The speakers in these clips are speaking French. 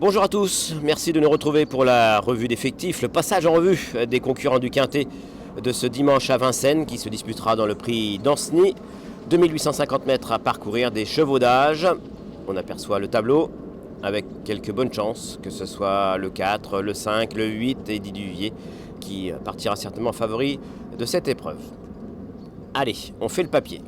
Bonjour à tous, merci de nous retrouver pour la revue d'effectifs, le passage en revue des concurrents du Quintet de ce dimanche à Vincennes qui se disputera dans le prix d'Anceny. 2850 mètres à parcourir, des chevaudages. On aperçoit le tableau avec quelques bonnes chances, que ce soit le 4, le 5, le 8 et Eddie Duvivier qui partira certainement favori de cette épreuve. Allez, on fait le papier.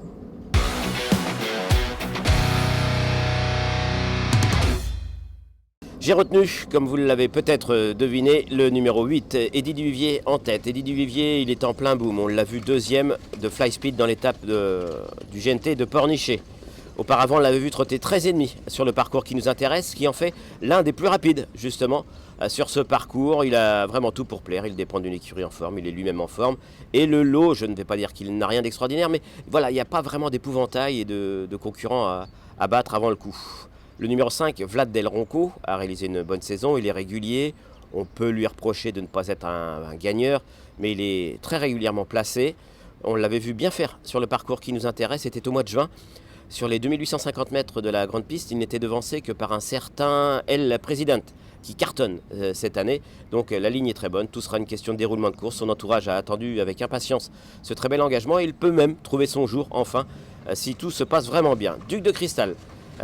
J'ai retenu, comme vous l'avez peut-être deviné, le numéro 8, Eddie Duvivier en tête. Eddie Duvivier, il est en plein boom. On l'a vu deuxième de Fly Speed dans l'étape du GNT de Pornichet. Auparavant, on l'avait vu trotter 13,5 sur le parcours qui nous intéresse, qui en fait l'un des plus rapides, justement, sur ce parcours. Il a vraiment tout pour plaire. Il dépend d'une écurie en forme, il est lui-même en forme. Et le lot, je ne vais pas dire qu'il n'a rien d'extraordinaire, mais voilà, il n'y a pas vraiment d'épouvantail et de concurrents à battre avant le coup. Le numéro 5, Vlad Del Ronco, a réalisé une bonne saison, il est régulier. On peut lui reprocher de ne pas être un gagneur, mais il est très régulièrement placé. On l'avait vu bien faire sur le parcours qui nous intéresse, c'était au mois de juin. Sur les 2850 mètres de la grande piste, il n'était devancé que par un certain El Presidente, qui cartonne cette année. Donc la ligne est très bonne, tout sera une question de déroulement de course. Son entourage a attendu avec impatience ce très bel engagement et il peut même trouver son jour, enfin, si tout se passe vraiment bien. Duc de Cristal.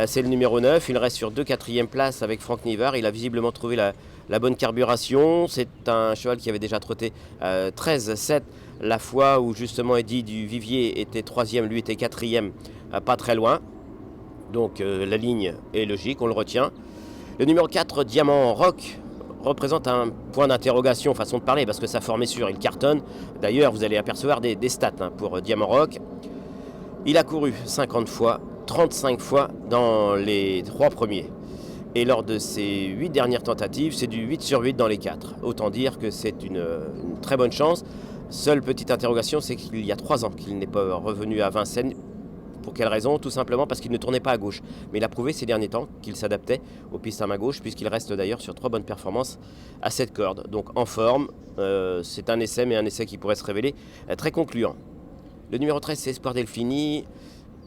C'est le numéro 9, il reste sur 2 quatrième places avec Franck Nivard. Il a visiblement trouvé la bonne carburation. C'est un cheval qui avait déjà trotté 13-7 la fois où justement Eddie Duvivier était 3e, lui était 4e, pas très loin. Donc la ligne est logique, on le retient. Le numéro 4, Diamant Rock, représente un point d'interrogation, façon de parler, parce que sa forme est sûre, il cartonne. D'ailleurs, vous allez apercevoir des stats pour Diamant Rock. Il a couru 50 fois. 35 fois dans les 3 premiers. Et lors de ces 8 dernières tentatives, c'est du 8 sur 8 dans les 4. Autant dire que c'est une très bonne chance. Seule petite interrogation, c'est qu'il y a 3 ans qu'il n'est pas revenu à Vincennes. Pour quelle raison? Tout simplement parce qu'il ne tournait pas à gauche. Mais il a prouvé ces derniers temps qu'il s'adaptait aux pistes à main gauche, puisqu'il reste d'ailleurs sur 3 bonnes performances à cette corde. Donc en forme, c'est un essai, mais un essai qui pourrait se révéler très concluant. Le numéro 13, c'est Espoir Delphini.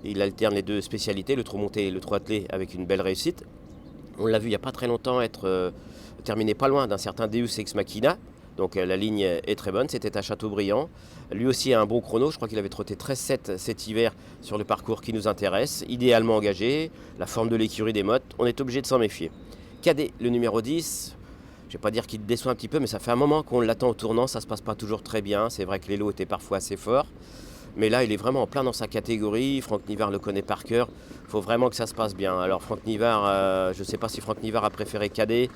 Il alterne les 2 spécialités, le trot monté et le trot attelé, avec une belle réussite. On l'a vu il n'y a pas très longtemps être terminé pas loin d'un certain Deus Ex Machina. Donc la ligne est très bonne, c'était à Châteaubriand. Lui aussi a un bon chrono, je crois qu'il avait trotté 13-7 cet hiver sur le parcours qui nous intéresse. Idéalement engagé, la forme de l'écurie des mottes, on est obligé de s'en méfier. Cadet, le numéro 10, je ne vais pas dire qu'il déçoit un petit peu, mais ça fait un moment qu'on l'attend au tournant, ça ne se passe pas toujours très bien. C'est vrai que les lots étaient parfois assez forts. Mais là, il est vraiment en plein dans sa catégorie. Franck Nivard le connaît par cœur. Il faut vraiment que ça se passe bien. Alors Franck Nivard, je ne sais pas si Franck Nivard a préféré Cadet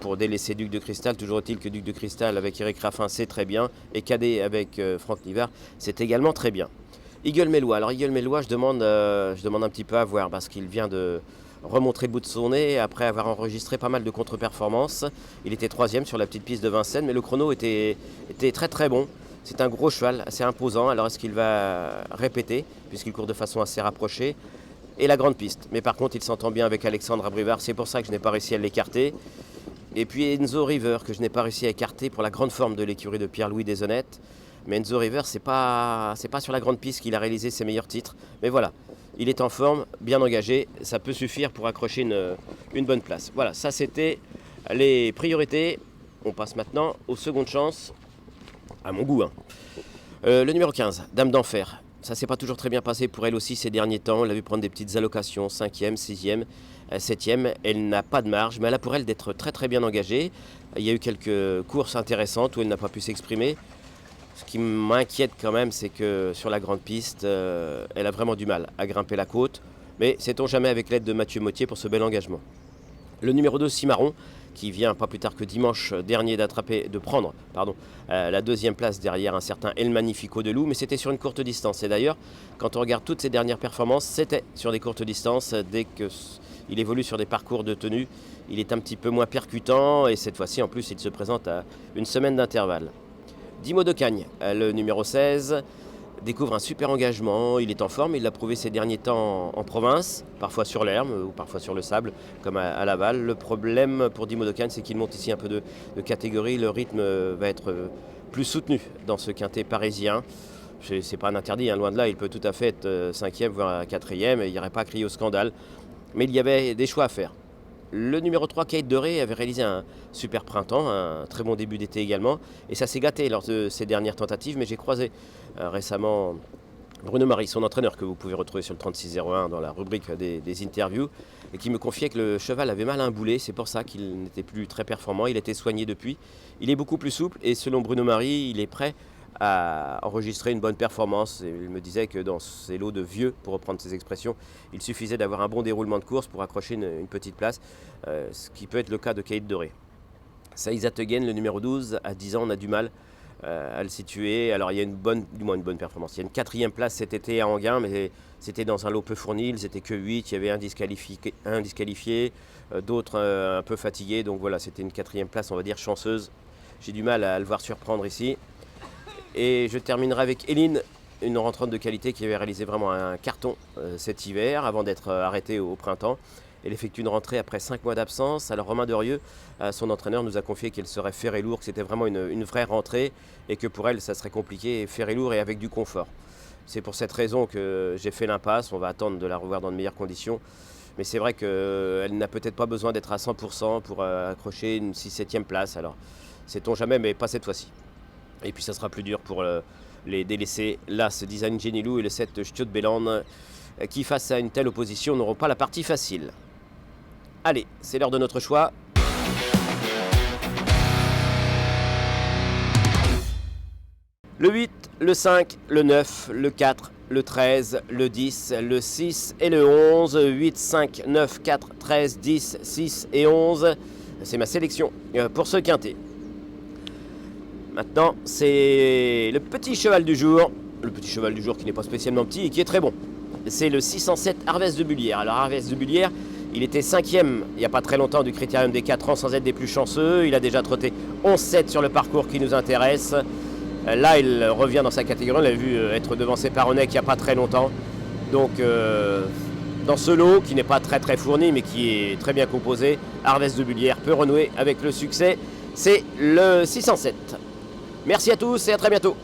pour délaisser Duc de Cristal. Toujours est-il que Duc de Cristal avec Eric Raffin, c'est très bien. Et Cadet avec Franck Nivard, c'est également très bien. Eagle Mélois. Alors Eagle Mélois, je demande un petit peu à voir parce qu'il vient de remontrer le bout de son nez après avoir enregistré pas mal de contre-performances. Il était 3e sur la petite piste de Vincennes, mais le chrono était très très bon. C'est un gros cheval, assez imposant. Alors est-ce qu'il va répéter, puisqu'il court de façon assez rapprochée? Et la grande piste. Mais par contre, il s'entend bien avec Alexandre Abrivard. C'est pour ça que je n'ai pas réussi à l'écarter. Et puis Enzo River, que je n'ai pas réussi à écarter pour la grande forme de l'écurie de Pierre-Louis Deshonnettes. Mais Enzo River, c'est pas sur la grande piste qu'il a réalisé ses meilleurs titres. Mais voilà, il est en forme, bien engagé. Ça peut suffire pour accrocher une bonne place. Voilà, ça c'était les priorités. On passe maintenant aux secondes chances. À mon goût. Le numéro 15, Dame d'Enfer. Ça s'est pas toujours très bien passé pour elle aussi ces derniers temps. On l'a vu prendre des petites allocations, 5e, 6e, 7e. Elle n'a pas de marge, mais elle a pour elle d'être très très bien engagée. Il y a eu quelques courses intéressantes où elle n'a pas pu s'exprimer. Ce qui m'inquiète quand même, c'est que sur la grande piste, elle a vraiment du mal à grimper la côte. Mais sait-on jamais avec l'aide de Mathieu Mottier pour ce bel engagement. Le numéro 2, Cimarron, qui vient pas plus tard que dimanche dernier de prendre la 2e place derrière un certain El Magnifico de Loup, mais c'était sur une courte distance. Et d'ailleurs, quand on regarde toutes ses dernières performances, c'était sur des courtes distances. Dès qu'il évolue sur des parcours de tenue, il est un petit peu moins percutant, et cette fois-ci, en plus, il se présente à une semaine d'intervalle. Dimo de Cagne, le numéro 16, découvre un super engagement, il est en forme, il l'a prouvé ces derniers temps en province, parfois sur l'herbe ou parfois sur le sable, comme à Laval. Le problème pour Dimo de Cagne, c'est qu'il monte ici un peu de catégorie, le rythme va être plus soutenu dans ce quintet parisien. C'est pas un interdit, loin de là, il peut tout à fait être 5e, voire 4e, et il n'y aurait pas à crier au scandale. Mais il y avait des choix à faire. Le numéro 3, Kate de Ré, avait réalisé un super printemps, un très bon début d'été également. Et ça s'est gâté lors de ses dernières tentatives, mais j'ai croisé récemment Bruno Marie, son entraîneur, que vous pouvez retrouver sur le 3601 dans la rubrique des interviews, et qui me confiait que le cheval avait mal à un boulet, c'est pour ça qu'il n'était plus très performant, il a été soigné depuis. Il est beaucoup plus souple et selon Bruno Marie, il est prêt à enregistrer une bonne performance. Et il me disait que dans ces lots de vieux, pour reprendre ses expressions, il suffisait d'avoir un bon déroulement de course pour accrocher une petite place, ce qui peut être le cas de Kate de Ré. Saïza Teguen, le numéro 12, à 10 ans, on a du mal à le situer. Alors il y a une bonne performance. Il y a une 4e place cet été à Enghien, mais c'était dans un lot peu fourni, ils n'étaient que 8, il y avait un disqualifié, d'autres un peu fatigués, donc voilà, c'était une 4e place, on va dire, chanceuse. J'ai du mal à le voir surprendre ici. Et je terminerai avec Eline, une rentrante de qualité qui avait réalisé vraiment un carton cet hiver avant d'être arrêtée au printemps. Elle effectue une rentrée après 5 mois d'absence. Alors Romain Derieux, son entraîneur, nous a confié qu'elle serait ferrée lourd, que c'était vraiment une vraie rentrée et que pour elle ça serait compliqué, ferrée lourd et avec du confort. C'est pour cette raison que j'ai fait l'impasse. On va attendre de la revoir dans de meilleures conditions. Mais c'est vrai qu'elle n'a peut-être pas besoin d'être à 100% pour accrocher une 6-7e place. Alors sait-on jamais, mais pas cette fois-ci. Et puis ça sera plus dur pour les délaissés. L'As Design Genilou et le 7 Stiot Bélan qui face à une telle opposition n'auront pas la partie facile. Allez, c'est l'heure de notre choix. Le 8, le 5, le 9, le 4, le 13, le 10, le 6 et le 11. 8, 5, 9, 4, 13, 10, 6 et 11. C'est ma sélection pour ce quintet. Maintenant, c'est le petit cheval du jour. Le petit cheval du jour qui n'est pas spécialement petit et qui est très bon. C'est le 607 Harvest de Bullière. Alors Harvest de Bullière, il était 5e il n'y a pas très longtemps du Critérium des 4 ans sans être des plus chanceux. Il a déjà trotté 11-7 sur le parcours qui nous intéresse. Là, il revient dans sa catégorie. On l'a vu être devancé par Onek il n'y a pas très longtemps. Donc, dans ce lot qui n'est pas très fourni mais qui est très bien composé, Harvest de Bullière peut renouer avec le succès. C'est le 607. Merci à tous et à très bientôt.